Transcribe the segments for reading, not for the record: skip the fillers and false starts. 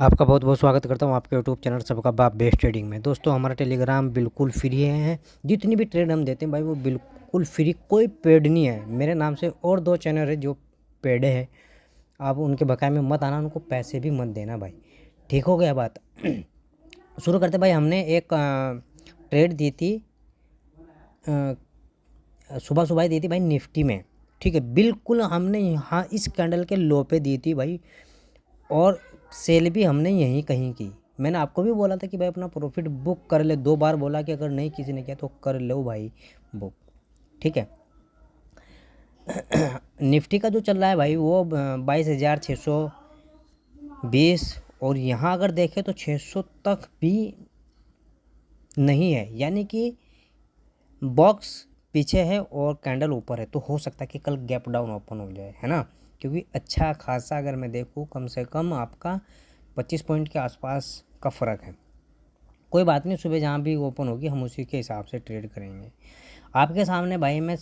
आपका बहुत बहुत स्वागत करता हूँ आपके यूट्यूब चैनल सबका बाप बेस्ट ट्रेडिंग में। दोस्तों हमारा टेलीग्राम बिल्कुल फ्री है। जितनी भी ट्रेड हम देते हैं भाई वो बिल्कुल फ्री, कोई पेड नहीं है। मेरे नाम से और 2 चैनल है जो पेड है, आप उनके बकाये में मत आना, उनको पैसे भी मत देना भाई। ठीक हो गया बात। शुरू करते भाई। हमने एक ट्रेड दी थी, सुबह सुबह दी थी भाई निफ्टी में। ठीक है, बिल्कुल हमने यहाँ इस कैंडल के लो पे दी थी भाई, और सेल भी हमने यहीं कहीं की। मैंने आपको भी बोला था कि भाई अपना प्रॉफिट बुक कर ले, 2 बार बोला कि अगर नहीं किसी ने किया तो कर लो भाई बुक। ठीक है। निफ्टी का जो चल रहा है भाई वो 22,620, और यहाँ अगर देखें तो 600 तक भी नहीं है, यानी कि बॉक्स पीछे है और कैंडल ऊपर है। तो हो सकता है कि कल गैप डाउन ओपन हो जाए, है ना, क्योंकि अच्छा खासा अगर मैं देखूँ कम से कम आपका 25 पॉइंट के आसपास का फ़र्क है। कोई बात नहीं, सुबह जहाँ भी ओपन होगी हम उसी के हिसाब से ट्रेड करेंगे। आपके सामने भाई मैं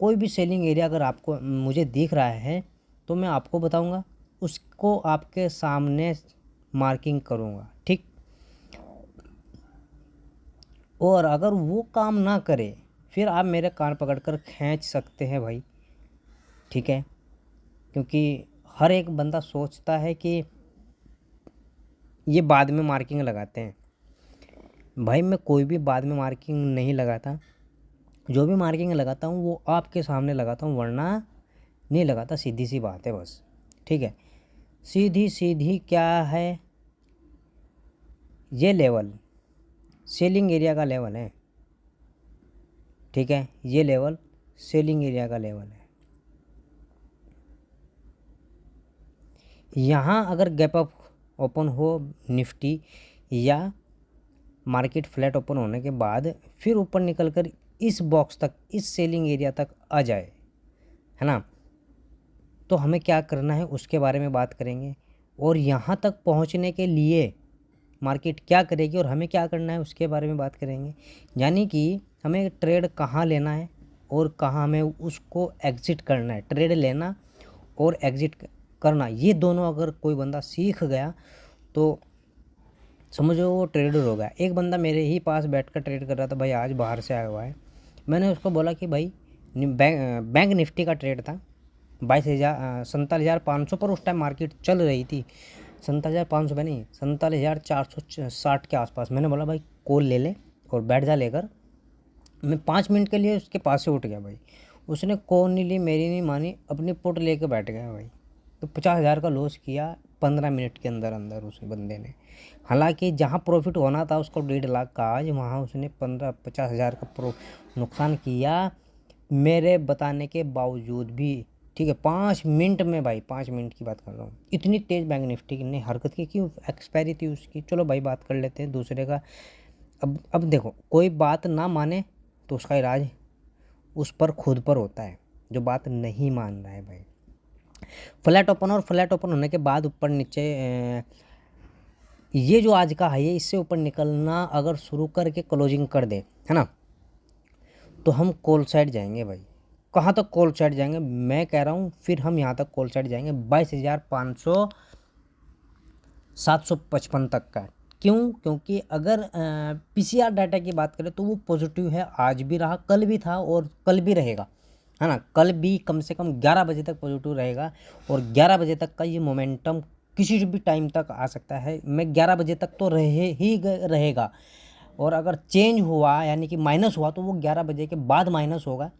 कोई भी सेलिंग एरिया अगर आपको मुझे दिख रहा है तो मैं आपको बताऊंगा, उसको आपके सामने मार्किंग करूंगा। ठीक, और अगर वो काम ना करे फिर आप मेरे कान पकड़कर खींच सकते हैं भाई। ठीक है, क्योंकि हर एक बंदा सोचता है कि ये बाद में मार्किंग लगाते हैं। भाई मैं कोई भी बाद में मार्किंग नहीं लगाता, जो भी मार्किंग लगाता हूँ वो आपके सामने लगाता हूँ, वरना नहीं लगाता। सीधी सी बात है बस। ठीक है, सीधी सीधी क्या है, ये लेवल सेलिंग एरिया का लेवल है। ठीक है, ये लेवल सेलिंग एरिया का लेवल है। यहाँ अगर गैप अप ओपन हो निफ्टी या मार्केट फ्लैट ओपन होने के बाद फिर ऊपर निकल कर इस बॉक्स तक, इस सेलिंग एरिया तक आ जाए, है ना, तो हमें क्या करना है उसके बारे में बात करेंगे। और यहाँ तक पहुँचने के लिए मार्केट क्या करेगी और हमें क्या करना है उसके बारे में बात करेंगे। यानी कि हमें ट्रेड कहाँ लेना है और कहाँ हमें उसको एग्ज़िट करना है। ट्रेड लेना और एग्ज़िट करना, ये दोनों अगर कोई बंदा सीख गया तो समझो वो ट्रेडर हो गया। एक बंदा मेरे ही पास बैठकर ट्रेड कर रहा था भाई, आज बाहर से आया हुआ है। मैंने उसको बोला कि भाई बैंक निफ्टी का ट्रेड था 47,500 पर, उस टाइम मार्केट चल रही थी 47,500 में नहीं, 47,460 के आसपास। मैंने बोला भाई कॉल ले ले और बैठ जा लेकर। मैं 5 मिनट के लिए उसके पास से उठ गया भाई, उसने कॉल नहीं ली, मेरी नहीं मानी, अपनी पुट लेकर बैठ गया भाई। तो 50,000 का लॉस किया 15 मिनट के अंदर अंदर उस बंदे ने। हालांकि जहां प्रॉफिट होना था उसको 1.5 लाख का, आज वहां उसने 50,000 का नुकसान किया मेरे बताने के बावजूद भी। ठीक है, 5 मिनट में भाई, 5 मिनट की बात कर रहा हूँ, इतनी तेज़ बैंक निफ्टी ने हरकत की। क्यों? एक्सपायरी थी उसकी। चलो भाई बात कर लेते हैं दूसरे का। अब देखो, कोई बात ना माने तो उसका इलाज उस पर खुद पर होता है, जो बात नहीं मान रहा है भाई। फ्लैट ओपन और फ्लैट ओपन होने के बाद ऊपर नीचे ये जो आज का हाई है इससे ऊपर निकलना अगर शुरू करके क्लोजिंग कर दे, है ना, तो हम कॉल साइड जाएंगे भाई। कहाँ तक कॉल साइड जाएंगे मैं कह रहा हूँ, फिर हम यहाँ तक कॉल साइड जाएंगे 22,500 755 तक का। क्यों? क्योंकि अगर पीसीआर डाटा की बात करें तो वो पॉजिटिव है, आज भी रहा, कल भी था और कल भी रहेगा, है ना। कल भी कम से कम 11 बजे तक पॉजिटिव रहेगा, और 11 बजे तक का ये मोमेंटम किसी भी टाइम तक आ सकता है। मैं 11 बजे तक तो रहेगा, और अगर चेंज हुआ यानी कि माइनस हुआ तो वो 11 बजे के बाद माइनस होगा,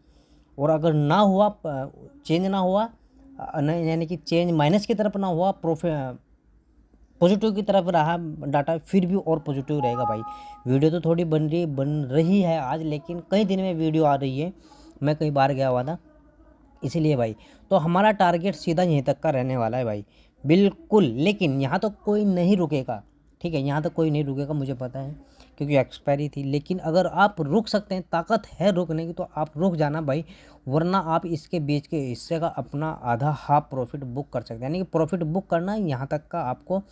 और अगर ना हुआ, चेंज ना हुआ, नहीं यानी कि चेंज माइनस की तरफ ना हुआ, पॉजिटिव की तरफ रहा डाटा, फिर भी और पॉजिटिव रहेगा भाई। वीडियो तो थोड़ी बन रही है आज, लेकिन कई दिन में वीडियो आ रही है, मैं कई बार गया हुआ था इसीलिए भाई। तो हमारा टारगेट सीधा यहीं तक का रहने वाला है भाई, बिल्कुल। लेकिन यहाँ तो कोई नहीं रुकेगा, ठीक है, यहाँ तक कोई नहीं रुकेगा, मुझे पता है क्योंकि एक्सपायरी थी। लेकिन अगर आप रुक सकते हैं, ताकत है रुकने की, तो आप रुक जाना भाई, वरना आप इसके बीच के हिस्से का अपना आधा हाफ प्रॉफिट बुक कर सकते हैं। यानी कि प्रॉफिट बुक करना यहाँ तक का आपको,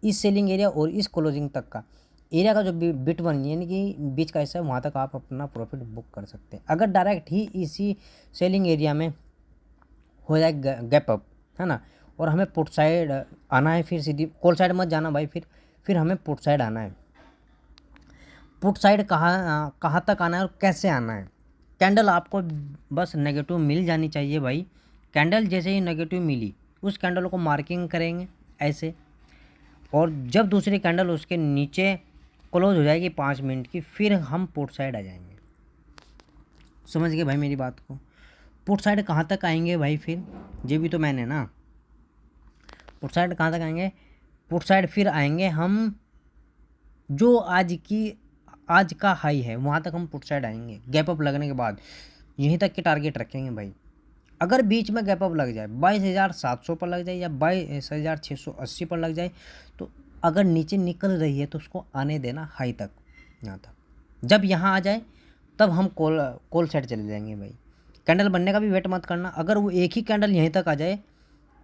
इस सेलिंग एरिया और इस क्लोजिंग तक का एरिया का जो बिट वन यानी कि बीच का हिस्सा है, वहाँ तक आप अपना प्रॉफिट बुक कर सकते हैं। अगर डायरेक्ट ही इसी सेलिंग एरिया में हो जाए गैप अप, है ना, और हमें पुट साइड आना है, फिर सीधी कॉल साइड मत जाना भाई, फिर हमें पुट साइड आना है। पुट साइड कहाँ तक आना है और कैसे आना है? कैंडल आपको बस नेगेटिव मिल जानी चाहिए भाई। कैंडल जैसे ही नेगेटिव मिली, उस कैंडल को मार्किंग करेंगे ऐसे, और जब दूसरी कैंडल उसके नीचे क्लोज हो जाएगी 5 मिनट की, फिर हम पुट साइड आ जाएंगे। समझ गए भाई मेरी बात को? पुट साइड कहाँ तक आएंगे भाई? फिर ये भी तो मैंने ना, पुट साइड कहाँ तक आएंगे? पुट साइड फिर आएंगे हम जो आज का हाई है वहाँ तक हम पुट साइड आएंगे। गैप अप लगने के बाद यहीं तक के टारगेट रखेंगे भाई। अगर बीच में गैप अप लग जाए 22,700 पर लग जाए या 22,680 पर लग जाए, तो अगर नीचे निकल रही है तो उसको आने देना हाई तक, यहाँ तक। जब यहाँ आ जाए तब हम कॉल साइड चले जाएंगे भाई। कैंडल बनने का भी वेट मत करना। अगर वो एक ही कैंडल यहीं तक आ जाए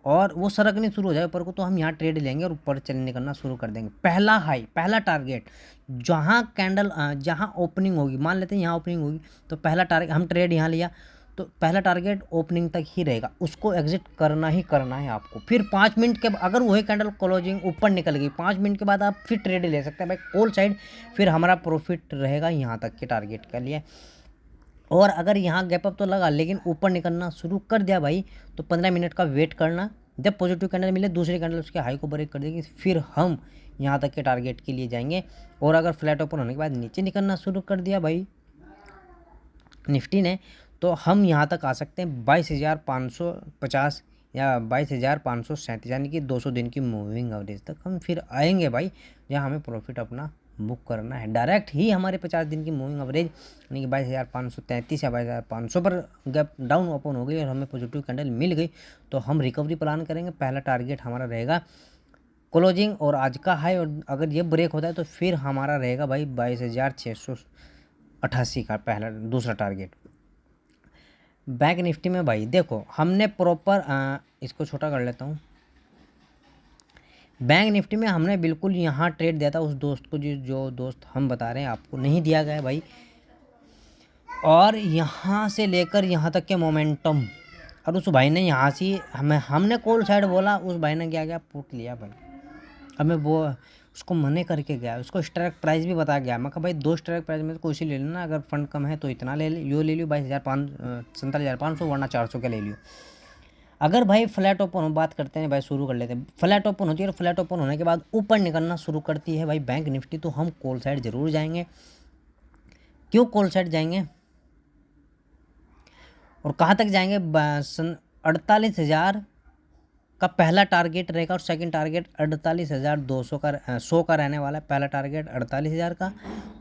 और वो सरकनी शुरू हो जाए ऊपर को, तो हम यहाँ ट्रेड लेंगे और ऊपर चलने करना शुरू कर देंगे। पहला हाई, पहला टारगेट जहाँ कैंडल जहाँ ओपनिंग होगी, मान लेते हैं यहाँ ओपनिंग होगी, तो पहला टारगेट हम ट्रेड यहाँ लिया, तो पहला टारगेट ओपनिंग तक ही रहेगा, उसको एग्जिट करना ही करना है आपको। फिर 5 मिनट के अगर वही कैंडल क्लोजिंग ऊपर निकल गई, 5 मिनट के बाद आप फिर ट्रेड ले सकते हैं भाई कॉल साइड। फिर हमारा प्रॉफिट रहेगा यहाँ तक के टारगेट के लिए। और अगर यहाँ गैप अप तो लगा लेकिन ऊपर निकलना शुरू कर दिया भाई, तो 15 मिनट का वेट करना। जब पॉजिटिव कैंडल मिले, दूसरी कैंडल उसके हाई को ब्रेक कर देगी, फिर हम यहाँ तक के टारगेट के लिए जाएंगे। और अगर फ्लैट ओपन होने के बाद नीचे निकलना शुरू कर दिया भाई निफ्टी ने, तो हम यहाँ तक आ सकते हैं 22,550 या 22,537, यानी कि 200 दिन की मूविंग एवरेज तक हम फिर आएंगे भाई, जहाँ हमें प्रॉफिट अपना बुक करना है। डायरेक्ट ही हमारे 50 दिन की मूविंग एवरेज यानी कि 22,533 या 22,500 पर गैप डाउन ओपन हो गई और हमें पॉजिटिव कैंडल मिल गई, तो हम रिकवरी प्लान करेंगे। पहला टारगेट हमारा रहेगा क्लोजिंग और आज का हाई, और अगर ये ब्रेक होता है तो फिर हमारा रहेगा भाई 22,688 का पहला दूसरा टारगेट। बैंक निफ्टी में भाई देखो हमने प्रॉपर इसको छोटा कर लेता हूँ। बैंक निफ्टी में हमने बिल्कुल यहाँ ट्रेड दिया था उस दोस्त को, जो दोस्त हम बता रहे हैं आपको नहीं दिया गया भाई। और यहाँ से लेकर यहाँ तक के मोमेंटम, और उस भाई ने यहाँ से हमने कॉल साइड बोला, उस भाई ने क्या पुट लिया भाई। अब मैं वो उसको मने करके गया, उसको स्ट्राइक प्राइस भी बता गया। मैं कहा भाई 2 स्ट्राइक प्राइस में कोई सी ले लेना, अगर फंड कम है तो इतना ले लियो 47,500 वरना 400 का ले लियो। अगर भाई फ्लैट ओपन हो, बात करते हैं भाई, शुरू कर लेते हैं। फ्लैट ओपन होती है और फ्लैट ओपन होने के बाद ऊपर निकलना शुरू करती है भाई बैंक निफ्टी, तो हम कॉल साइड जरूर जाएंगे। क्यों कॉल साइड जाएंगे और कहाँ तक जाएंगे? 48,000 का पहला टारगेट रहेगा और सेकंड टारगेट 48,200 का 100 का रहने वाला है। पहला टारगेट 48,000 का,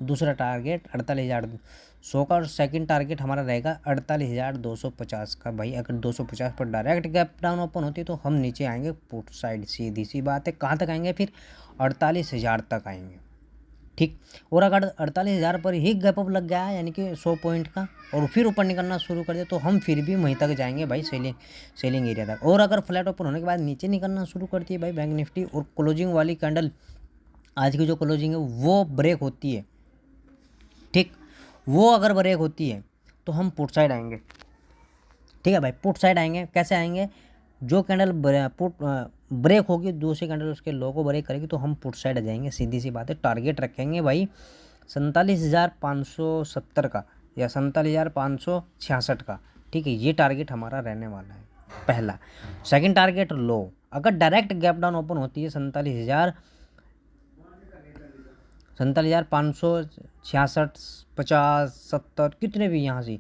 दूसरा टारगेट 48,100 का, और सेकंड टारगेट हमारा रहेगा 48,250 का भाई। अगर 250 पर डायरेक्ट गैप डाउन ओपन होती है तो हम नीचे आएंगे पुट साइड, सीधी सी बात है। कहाँ तक आएंगे? फिर 48,000 तक आएंगे, ठीक। और अगर 48,000 पर ही गैप अप लग गया यानी कि 100 पॉइंट का, और फिर ऊपर निकलना शुरू कर दिया, तो हम फिर भी वहीं तक जाएंगे भाई, सेलिंग एरिया तक। और अगर फ्लैट ओपन होने के बाद नीचे निकलना शुरू करती है भाई बैंक निफ्टी, और क्लोजिंग वाली कैंडल आज की जो क्लोजिंग है वो ब्रेक होती है, ठीक, वो अगर ब्रेक होती है तो हम पुट साइड आएंगे, ठीक है भाई। पुट साइड आएंगे, कैसे आएंगे? जो कैंडल ब्रेक होगी, दूसरी कैंडल उसके लो को ब्रेक करेगी, तो हम पुट साइड आ जाएंगे, सीधी सी बात है। टारगेट रखेंगे भाई 47,570 का या 47,566 का, ठीक है। ये टारगेट हमारा रहने वाला है पहला। सेकंड टारगेट लो, अगर डायरेक्ट गैप डाउन ओपन होती है 47,566, 50, 70 कितने भी यहाँ से,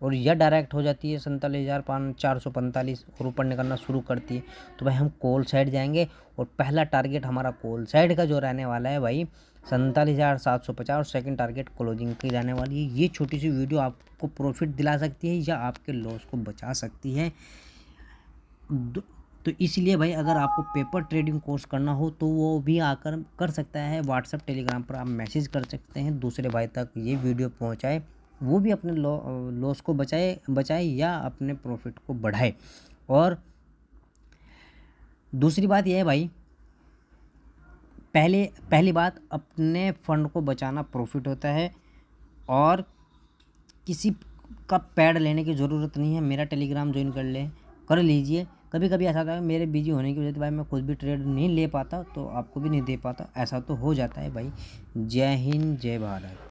और यह डायरेक्ट हो जाती है 47,445 और ऊपर निकलना शुरू करती है, तो भाई हम कॉल साइड जाएंगे। और पहला टारगेट हमारा कॉल साइड का जो रहने वाला है भाई 47,750, और सेकंड टारगेट क्लोजिंग की रहने वाली है। ये छोटी सी वीडियो आपको प्रॉफिट दिला सकती है या आपके लॉस को बचा सकती है। तो इसलिए भाई अगर आपको पेपर ट्रेडिंग कोर्स करना हो तो वो भी आकर कर सकता है। व्हाट्सएप टेलीग्राम पर आप मैसेज कर सकते हैं, दूसरे भाई तक ये वीडियो पहुंचाए, वो भी अपने लॉस को बचाए या अपने प्रॉफिट को बढ़ाए। और दूसरी बात यह है भाई, पहली बात, अपने फंड को बचाना प्रॉफिट होता है और किसी का पैड लेने की ज़रूरत नहीं है। मेरा टेलीग्राम ज्वाइन कर लीजिए, कभी कभी ऐसा होता है मेरे बिजी होने की वजह से भाई मैं खुद भी ट्रेड नहीं ले पाता, तो आपको भी नहीं दे पाता, ऐसा तो हो जाता है भाई। जय हिंद जय भारत।